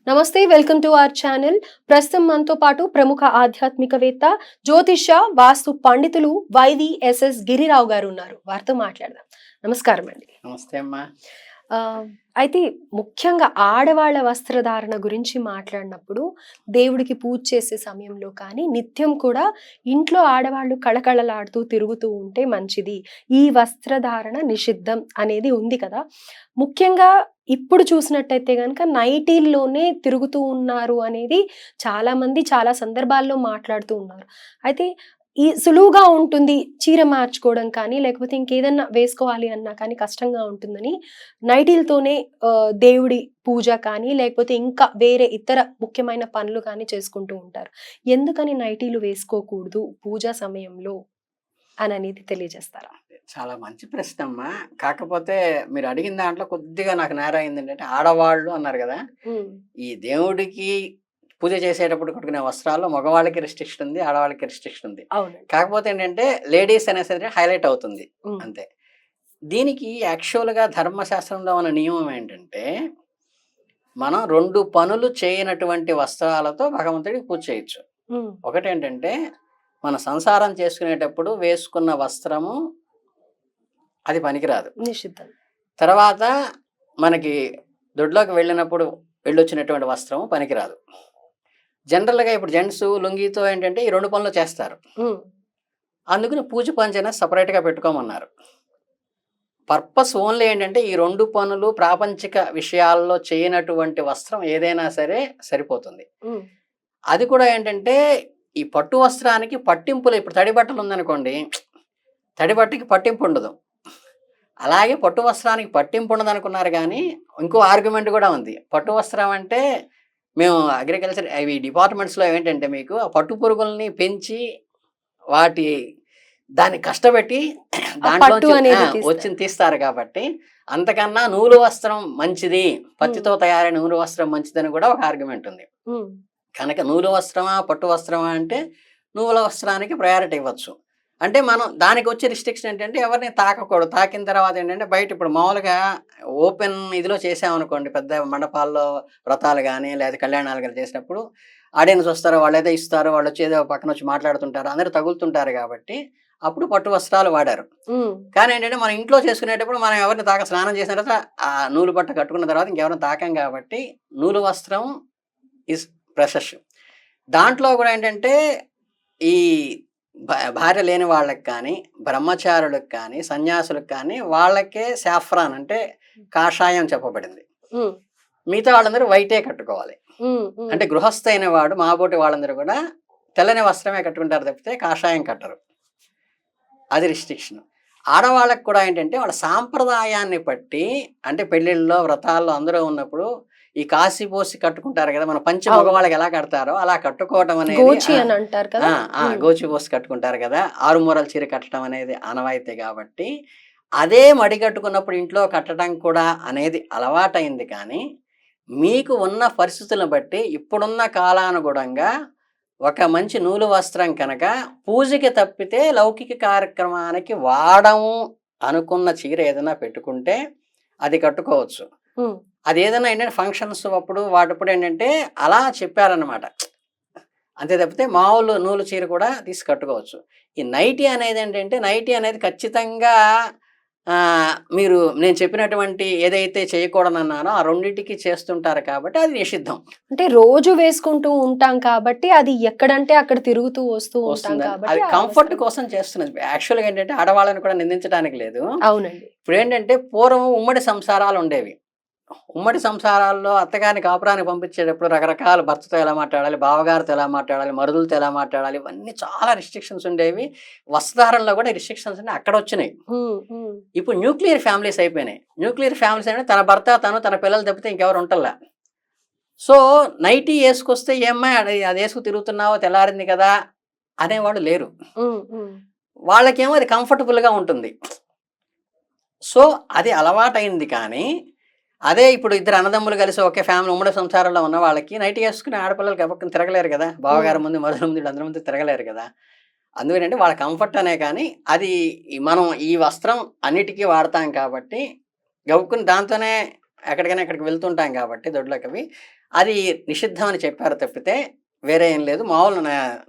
నమస్తే, welcome to our channel. ప్రస్తుతం మనతో పాటు ప్రముఖ ఆధ్యాత్మికవేత్త, జ్యోతిష, వాస్తు పండితులు వైవిఎస్ఎస్ గిరిరావు గారు ఉన్నారు. వారితో మాట్లాడదాం. నమస్కారం అండి. నమస్తే అమ్మా. అయితే ముఖ్యంగా ఆడవాళ్ళ వస్త్రధారణ గురించి మాట్లాడినప్పుడు దేవుడికి పూజ చేసే సమయంలో కానీ నిత్యం కూడా ఇంట్లో ఆడవాళ్ళు కళకళలాడుతూ తిరుగుతూ ఉంటే మంచిది, ఈ వస్త్రధారణ నిషిద్ధం అనేది ఉంది కదా. ముఖ్యంగా ఇప్పుడు చూసినట్టయితే గనక నైటీల్లోనే తిరుగుతూ ఉన్నారు అనేది చాలా మంది చాలా సందర్భాల్లో మాట్లాడుతూ ఉన్నారు. అయితే ఈ సులువుగా ఉంటుంది చీర మార్చుకోవడం కానీ, లేకపోతే ఇంకేదన్నా వేసుకోవాలి అన్నా కానీ కష్టంగా ఉంటుందని నైటీలతోనే దేవుడి పూజ కానీ, లేకపోతే ఇంకా వేరే ఇతర ముఖ్యమైన పనులు కానీ చేసుకుంటూ ఉంటారు. ఎందుకని నైటీలు వేసుకోకూడదు పూజా సమయంలో అని అనేది తెలియజేస్తారా? చాలా మంచి ప్రశ్న అమ్మా. కాకపోతే మీరు అడిగిన దాంట్లో కొద్దిగా నాకు నేర అయింది ఏంటంటే, ఆడవాళ్ళు అన్నారు కదా. ఈ దేవుడికి పూజ చేసేటప్పుడు కట్టుకునే వస్త్రాల్లో మగవాళ్ళకి రెస్ట్రిక్షన్ ఉంది, ఆడవాళ్ళకి రెస్ట్రిక్షన్ ఉంది. కాకపోతే ఏంటంటే లేడీస్ అనేసరికి హైలైట్ అవుతుంది అంతే. దీనికి యాక్చువల్గా ధర్మశాస్త్రంలో ఉన్న నియమం ఏంటంటే, మనం 2 పనులు చేయనటువంటి వస్త్రాలతో భగవంతుడికి పూజ చేయొచ్చు. ఒకటేంటంటే, మన సంసారం చేసుకునేటప్పుడు వేసుకున్న వస్త్రము అది పనికిరాదు, నిషిద్ధం. తర్వాత మనకి దొడ్లోకి వెళ్ళినప్పుడు వెళ్ళొచ్చినటువంటి వస్త్రము పనికిరాదు. జనరల్గా ఇప్పుడు జెంట్స్ లుంగితో ఏంటంటే ఈ 2 పనులు చేస్తారు. అందుకని పూజ పంచన సపరేట్గా పెట్టుకోమన్నారు. పర్పస్ ఓన్లీ ఏంటంటే ఈ 2 పనులు ప్రాపంచిక విషయాల్లో చేయనటువంటి వస్త్రం ఏదైనా సరే సరిపోతుంది. అది కూడా ఏంటంటే ఈ పట్టు వస్త్రానికి పట్టింపులు, ఇప్పుడు తడి బట్టలు ఉందనుకోండి, తడి బట్టకి పట్టింపు ఉండదు. అలాగే పట్టు వస్త్రానికి పట్టింపు ఉండదు అనుకున్నారు. కానీ ఇంకో ఆర్గ్యుమెంట్ కూడా ఉంది. పట్టు వస్త్రం అంటే మేము అగ్రికల్చర్ అవి డిపార్ట్మెంట్స్లో ఏంటంటే మీకు ఆ పట్టు పురుగుల్ని పెంచి దాన్ని కష్టపెట్టి దాంట్లో వచ్చింది తీస్తారు. కాబట్టి అంతకన్నా నూలు వస్త్రం మంచిది, పత్తితో తయారైన నూలు వస్త్రం మంచిదని కూడా ఒక ఆర్గ్యుమెంట్ ఉంది. కనుక నూలు వస్త్రమా పట్టు వస్త్రమా అంటే నూల వస్త్రానికి ప్రయారిటీ ఇవ్వచ్చు. అంటే మనం దానికి వచ్చే రిస్ట్రిక్షన్ ఏంటంటే ఎవరిని తాకకూడదు. తాకిన తర్వాత ఏంటంటే బయట ఇప్పుడు మామూలుగా ఓపెన్ ఇదిలో చేసామనుకోండి, పెద్ద మండపాల్లో వ్రతాలు కానీ లేదా కళ్యాణాలు కానీ చేసినప్పుడు ఆడియన్స్ వస్తారు, వాళ్ళు ఏదో ఇస్తారు, వాళ్ళు వచ్చి ఏదో పక్కన వచ్చి మాట్లాడుతుంటారు, అందరూ తగులుతుంటారు. కాబట్టి అప్పుడు పట్టు వస్త్రాలు వాడారు. కానీ ఏంటంటే మనం ఇంట్లో చేసుకునేటప్పుడు మనం ఎవరిని స్నానం చేసిన తర్వాత ఆ నూలు బట్ట కట్టుకున్న తర్వాత ఇంకెవరిని తాకం. కాబట్టి నూలు వస్త్రం ఈజ్ ప్రెషస్. దాంట్లో కూడా ఏంటంటే ఈ భార్య లేని వాళ్ళకి కానీ, బ్రహ్మచారులకు కానీ, సన్యాసులకు కానీ వాళ్ళకే సాఫ్రాన్ అంటే కాషాయం చెప్పబడింది. మిగతా వాళ్ళందరూ వైటే కట్టుకోవాలి. అంటే గృహస్థ అయిన వాడు మాబోటి వాళ్ళందరూ కూడా తెల్లని వస్త్రమే కట్టుకుంటారు తప్పితే కాషాయం కట్టరు. అది రిస్ట్రిక్షన్. ఆడవాళ్ళకు కూడా ఏంటంటే వాళ్ళ సాంప్రదాయాన్ని బట్టి, అంటే పెళ్ళిళ్ళలో వ్రతాల్లో అందరూ ఉన్నప్పుడు ఈ కాశీ పోసి కట్టుకుంటారు కదా, మన పంచ మగవాళ్ళకి ఎలా కడతారో అలా కట్టుకోవటం అనేది, గోచి పోసి కట్టుకుంటారు కదా, 6 మూరల చీర కట్టడం అనేది ఆనవాయితీ. కాబట్టి అదే మడి కట్టుకున్నప్పుడు ఇంట్లో కట్టడం కూడా అనేది అలవాటైంది. కానీ మీకు ఉన్న పరిస్థితులను బట్టి ఇప్పుడున్న కాలానుగుణంగా ఒక మంచి నూలు వస్త్రం కనుక పూజకి తప్పితే లౌకిక కార్యక్రమానికి వాడము అనుకున్న చీర ఏదైనా పెట్టుకుంటే అది కట్టుకోవచ్చు. అది ఏదైనా ఏంటంటే ఫంక్షన్స్ అప్పుడు వాటప్పుడు ఏంటంటే అలా చెప్పారనమాట. అంతే తప్పితే మామూలు నూలు చీర కూడా తీసి కట్టుకోవచ్చు. ఈ నైటీ అనేది ఏంటంటే, నైటీ అనేది ఖచ్చితంగా మీరు నేను చెప్పినటువంటి ఏదైతే చేయకూడదన్నానో ఆ రెండింటికి చేస్తుంటారు. కాబట్టి అది నిషిద్ధం. అంటే రోజు వేసుకుంటూ ఉంటాం కాబట్టి అది ఎక్కడంటే అక్కడ తిరుగుతూ వస్తూ ఉంటాం కాబట్టి అది కంఫర్ట్ కోసం చేస్తున్నది. యాక్చువల్గా ఏంటంటే ఆడవాళ్ళని కూడా నిందించడానికి లేదు. అవునండి. ఇప్పుడు ఏంటంటే పూర్వం ఉమ్మడి సంసారాలు ఉండేవి. ఉమ్మడి సంసారాల్లో అత్తగారిని కాపురానికి పంపించేటప్పుడు రకరకాల భర్తతో ఎలా మాట్లాడాలి, బావగారితో ఎలా మాట్లాడాలి, మరుదులతో ఎలా మాట్లాడాలి, ఇవన్నీ చాలా రిస్ట్రిక్షన్స్ ఉండేవి. వస్త్రధారణలో కూడా రిస్ట్రిక్షన్స్ అన్నీ అక్కడ వచ్చినాయి. ఇప్పుడు న్యూక్లియర్ ఫ్యామిలీస్ అయిపోయినాయి. న్యూక్లియర్ ఫ్యామిలీస్ అంటే తన భర్త తన పిల్లలు తప్పితే ఇంకెవరు ఉంటల్లా. సో నైటీ వేసుకొస్తే ఏమ్మా అది వేసుకు తిరుగుతున్నావో తెల్లారింది కదా అనేవాళ్ళు లేరు. వాళ్ళకేమో అది కంఫర్టబుల్గా ఉంటుంది. సో అది అలవాటైంది. కానీ అదే ఇప్పుడు ఇద్దరు అన్నదమ్ములు కలిసి ఒకే ఫ్యామిలీ ఉమ్మడి సంసారంలో ఉన్న వాళ్ళకి నైటీ వేసుకుని ఆడపిల్లలకి ఎవరికి తిరగలేరు కదా, బావగారి ముందు మరుదుల ముందు అందరి ముందు తిరగలేరు కదా. అందుకనంటే వాళ్ళ కంఫర్ట్ అనే. కానీ అది మనం ఈ వస్త్రం అన్నిటికీ వాడతాం కాబట్టి గవ్వుకుని దాంతోనే ఎక్కడికైనా ఇక్కడికి వెళ్తుంటాం కాబట్టి దొడ్లోకి అవి అది నిషిద్ధం అని చెప్పారు తప్పితే వేరే ఏం లేదు. మామూలు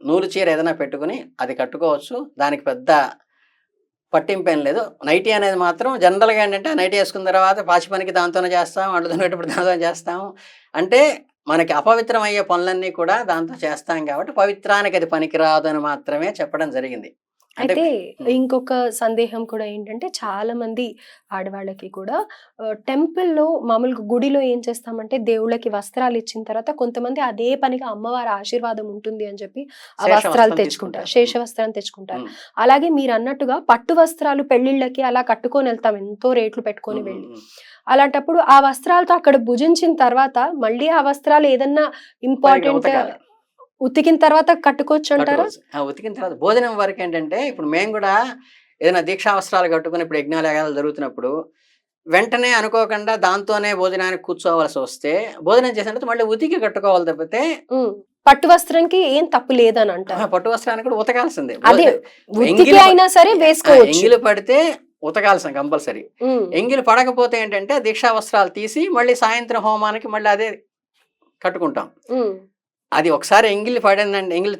నూలు చీర ఏదైనా పెట్టుకుని అది కట్టుకోవచ్చు. దానికి పెద్ద పట్టింపు ఏం లేదు. నైటీ అనేది మాత్రం జనరల్‌గా ఏంటంటే నైటీ వేసుకున్న తర్వాత పాచి పనికి దాంతోనే చేస్తాం. అంట్లు తోమేటప్పుడు దాంతోనే చేస్తాము. అంటే మనకి అపవిత్రం అయ్యే పనులన్నీ కూడా దాంతో చేస్తాం కాబట్టి పవిత్రానికి అది పనికిరాదు అని మాత్రమే చెప్పడం జరిగింది. అంటే అయితే ఇంకొక సందేహం కూడా ఏంటంటే చాలా మంది ఆడవాళ్ళకి కూడా టెంపుల్‌లో మామూలుగా గుడిలో ఏం చేస్తామంటే దేవుళ్ళకి వస్త్రాలు ఇచ్చిన తర్వాత కొంతమంది అదే పనిగా అమ్మవారి ఆశీర్వాదం ఉంటుంది అని చెప్పి ఆ శేష వస్త్రాలు వస్త్రం తెచ్చుకుంటారు. తీసుకుంటారు. శేష వస్త్రం తెచ్చుకుంటారు. హ్మ్. అలాగే మీరు అన్నట్టుగా పట్టు వస్త్రాలు పెళ్ళిళ్ళకి అలా కట్టుకొని వెళ్తాం ఎంతో రేట్లు పెట్టుకొని హ్మ్. వెళ్ళి. హ్మ్. అలాంటప్పుడు ఆ వస్త్రాలతో అక్కడ భుజించిన తర్వాత మళ్ళీ ఆ వస్త్రాలు ఏదన్నా పైగా ఇంపార్టెంట్ ఉతకాలి. ఉతికిన తర్వాత కట్టుకోవచ్చు అంటారా? కట్టుకోవచ్చు. ఆ ఉతికిన తర్వాత భోజనం వరకేంటంటే ఇప్పుడు మేము గూడా ఏదైనా దీక్షా వస్త్రాలు కట్టుకొని ఇప్పుడు యజ్ఞాలు, యాగాలు జరుగుతున్నప్పుడు వెంటనే అనుకోకుండా దాంతోనే భోజనానికి కూర్చోవాల్సి వస్తే భోజనం చేసిన తర్వాత మళ్ళీ ఉతికి కట్టుకోవాలి తప్పితే పట్టు వస్త్రంకి ఏం తప్పు లేదని అంటారు. పట్టు వస్త్రానికి కూడా ఉతకాల్సిందే. అదే ఉతికి ఎంగిలి అయినా సరే వేసుకోవచ్చు. ఎంగిలి పడితే ఉతకాల్సింది కంపల్సరీ. ఉమ్, ఎంగిలి పడకపోతే ఏంటంటే దీక్షా వస్త్రాలు తీసి మళ్ళీ సాయంత్రం హోమానికి మళ్ళీ అదే కట్టుకుంటాం. ఉమ్, అది ఒకసారి ఎంగిలి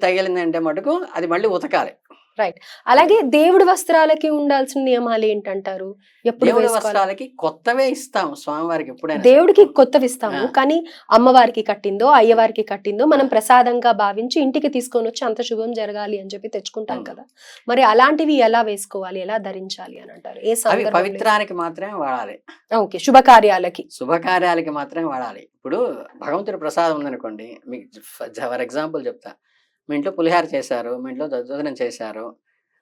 తగిలిందంటే మటుకు అది మళ్ళీ ఉతకాలి. రైట్. అలాగే దేవుడి వస్త్రాలకి ఉండాల్సిన నియమాలు ఏంటంటారు? ఎప్పుడు దేవుడి వేసుకోవాలి? వస్త్రాలకి కొత్తవే ఇస్తాం స్వామివారికి ఎప్పుడైనా సరే. దేవుడికి కొత్తవి ఇస్తాము, ఆ. కానీ అమ్మవారికి కట్టిందో అయ్యవారికి కట్టిందో మనం ప్రసాదంగా భావించి ఇంటికి తీసుకొని వచ్చి అంత శుభం జరగాలి అని చెప్పి తెచ్చుకుంటాం కదా. మరి అలాంటివి ఎలా వేసుకోవాలి, ఎలా ధరించాలి అని అంటారు? ఏ అవి సందర్భంలో? పవిత్రానికి మాత్రమే వాడాలి. ఓకే, శుభకార్యాలకి. శుభకార్యాలకి మాత్రమే వాడాలి. ఇప్పుడు భగవంతుడి ప్రసాదం ఉందనుకోండి, మీకు ఫర్ ఎగ్జాంపుల్ చెప్తా. మీ ఇంట్లో పులిహార చేశారు, మీ ఇంట్లో దద్దోజనం చేశారు.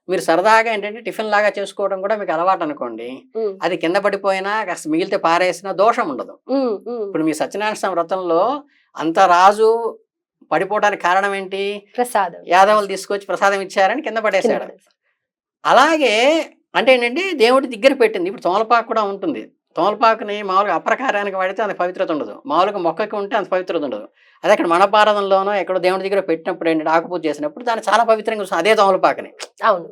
మీరు సరదాగా ఏంటంటే టిఫిన్ లాగా చేసుకోవడం కూడా మీకు అలవాటు అనుకోండి. ఉమ్, అది కింద పడిపోయినా కాస్త మిగిలితే పారేసినా దోషం ఉండదు. ఉమ్, ఉమ్. ఇప్పుడు మీ సత్యనారాయణ స్వామి వ్రతంలో అంత రాజు పడిపోవడానికి కారణం ఏంటి? ప్రసాదం యాదవులు తీసుకొచ్చి ప్రసాదం ఇచ్చారని కింద కింద పడేశాడు. పడేసి. అలాగే అంటే ఏంటంటే దేవుడి దగ్గర పెట్టింది. ఇప్పుడు తమలపాకు కూడా ఉంటుంది. తమలపాకుని మామూలుగా అపరకార్యానికి వాడితే అంత పవిత్రత ఉండదు. మామూలుగా మొక్కకి ఉంటే అంత పవిత్రత ఉండదు. అదే అక్కడ మన భారతంలోనో ఎక్కడో దేవుడి దగ్గర పెట్టినప్పుడు ఏంటంటే ఆకుపూజ చేసినప్పుడు దాన్ని చాలా పవిత్రంగా చూస్తాం అదే తమలపాకుని. అవును.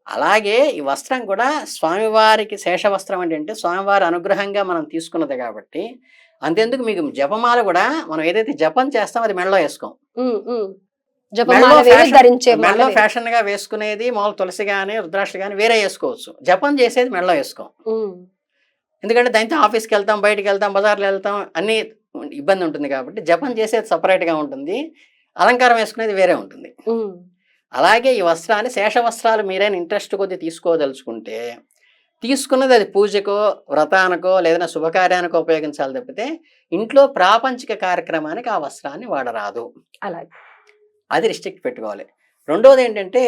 అలాగే ఈ వస్త్రం కూడా స్వామివారికి శేష వస్త్రం అంటే స్వామివారి అనుగ్రహంగా మనం తీసుకున్నది కాబట్టి అంతెందుకు మీకు జపమాల కూడా మనం ఏదైతే జపం చేస్తామో అది మెడలో వేసుకోం. ఉమ్, ఉమ్. జపమాల వేరే, ధరించే మాల మెడలో వేరే. ఫ్యాషన్ గా వేసుకునేది మామూలు తులసి గాని రుద్రాక్ష గాని వేరే వేసుకోవచ్చు. జపం చేసేది మెడలో వేసుకోం. ఉమ్, ఎందుకంటే దాంతో ఆఫీస్కి వెళ్తాం, బయటికి వెళ్తాం, బజార్లో వెళ్తాం, అన్ని ఇబ్బంది ఉంటుంది కాబట్టి జపం చేసేది సపరేట్ గా ఉంటుంది. అలంకారం వేసుకునేది వేరే ఉంటుంది. ఉమ్. అలాగే ఈ వస్త్రాన్ని శేష వస్త్రాలు మీరైనా ఇంట్రెస్ట్ కొద్దీ తీసుకోదలుచుకుంటే తీసుకున్నది అది పూజకో, వ్రతానికో లేదన్నా శుభకార్యానికో ఉపయోగించాలి తప్పితే ఇంట్లో ప్రాపంచిక కార్యక్రమానికి ఆ వస్త్రాన్ని వాడరాదు. అలాగే. అది రిస్ట్రిక్ట్ పెట్టుకోవాలి. రెండోది ఏంటంటే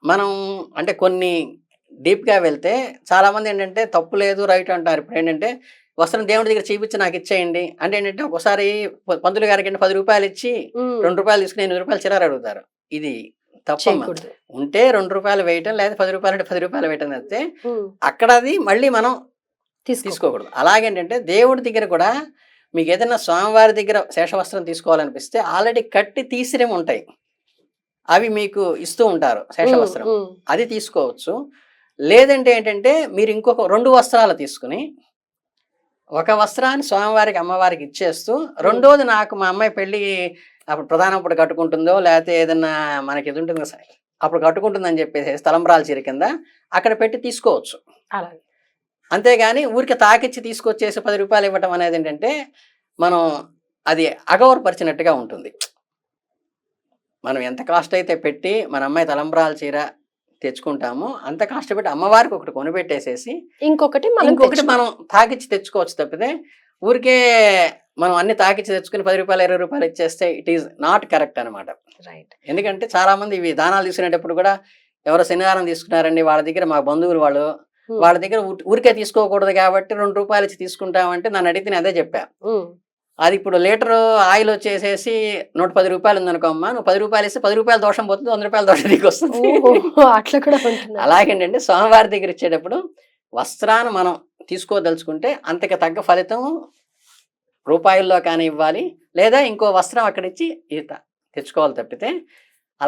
మనం అంటే కొన్ని డీప్గా వెళ్తే చాలామంది ఏంటంటే తప్పు లేదు రైట్ అంటారు. ఇప్పుడు ఏంటంటే వస్త్రం దేవుడి దగ్గర చూపించి నాకు ఇచ్చేయండి అంటే ఏంటంటే ఒకసారి పంతులు గారికి ₹10 ఇచ్చి ఉమ్, ₹2 తీసుకుని ₹8 చిల్లర అడుగుతారు. ఇది తప్పమ్మ. చేయకూడదు. ఉంటే ₹2 వేయటం లేదా ₹10 అంటే ₹10 వేయటం తప్పితే ఉమ్, అక్కడ అది మళ్ళీ మనం తీసుకోకూడదు. అలాగేంటంటే దేవుడి దగ్గర కూడా మీకు ఏదైనా స్వామివారి దగ్గర శేషవస్త్రం తీసుకోవాలనిపిస్తే ఆల్రెడీ కట్టి తీసిరేమి ఉంటాయి. అవి మీకు ఇస్తూ ఉంటారు శేషవస్త్రం. ఉమ్, అది తీసుకోవచ్చు. లేదంటే ఏంటంటే మీరు ఇంకొక 2 వస్త్రాలు తీసుకుని ఒక వస్త్రాన్ని స్వామివారికి అమ్మవారికి ఇచ్చేస్తూ రెండోది నాకు మా అమ్మాయి పెళ్ళి అప్పుడు ప్రధానం అప్పుడు కట్టుకుంటుందో లేకపోతే ఏదన్నా మనకి ఇది ఉంటుంది కదా, అప్పుడు కట్టుకుంటుందని చెప్పేసి తలంబ్రాల చీర కింద అక్కడ పెట్టి తీసుకోవచ్చు. అలాగే. అంతేగాని ఊరికి తాకిచ్చి తీసుకొచ్చేసి ₹10 ఇవ్వటం అనేది ఏంటంటే మనం అది అగౌరవపరిచినట్టుగా ఉంటుంది. మనం ఎంత కాస్ట్ అయితే పెట్టి మన అమ్మాయి తలంబ్రాల చీర తెచ్చుకుంటామో అంత కాస్ట్ పెట్టి అమ్మవారికి ఒకటి కొనిపెట్టేసేసి ఇంకొకటి ఇంకొకటి మనం తాకిచ్చి తెచ్చుకోవచ్చు తప్పితే ఊరికే మనం అన్ని తాకిచ్చి తెచ్చుకుని ₹10 ₹20 ఇచ్చేస్తే ఇట్ ఈస్ నాట్ కరెక్ట్ అనమాట. రైట్. ఎందుకంటే చాలా మంది ఇవి దానాలు తీసుకునేటప్పుడు కూడా ఎవరో శనివారం తీసుకున్నారండి వాళ్ళ దగ్గర మా బంధువులు వాళ్ళ దగ్గర ఊరికే తీసుకోకూడదు కాబట్టి ₹2 ఇచ్చి తీసుకుంటామంటే నన్ను అడిగితే నేను అదే చెప్పా. అది ఇప్పుడు లీటర్ ఆయిల్ వచ్చేసేసి ₹110 ఉందనుకోమ్మా, నువ్వు ₹10 ఇస్తే ₹10 దోషం పోతుంది, ₹100 దోషం నీకు వస్తుంది. అట్లా కూడా ఉంటుంది. అలాగేంటంటే స్వామివారి దగ్గర ఇచ్చేటప్పుడు వస్త్రాన్ని మనం తీసుకోదలుచుకుంటే అంతకి తగ్గ ఫలితం రూపాయల్లో కానీ ఇవ్వాలి లేదా ఇంకో వస్త్రం అక్కడ ఇచ్చి తెచ్చుకోవాలి తప్పితే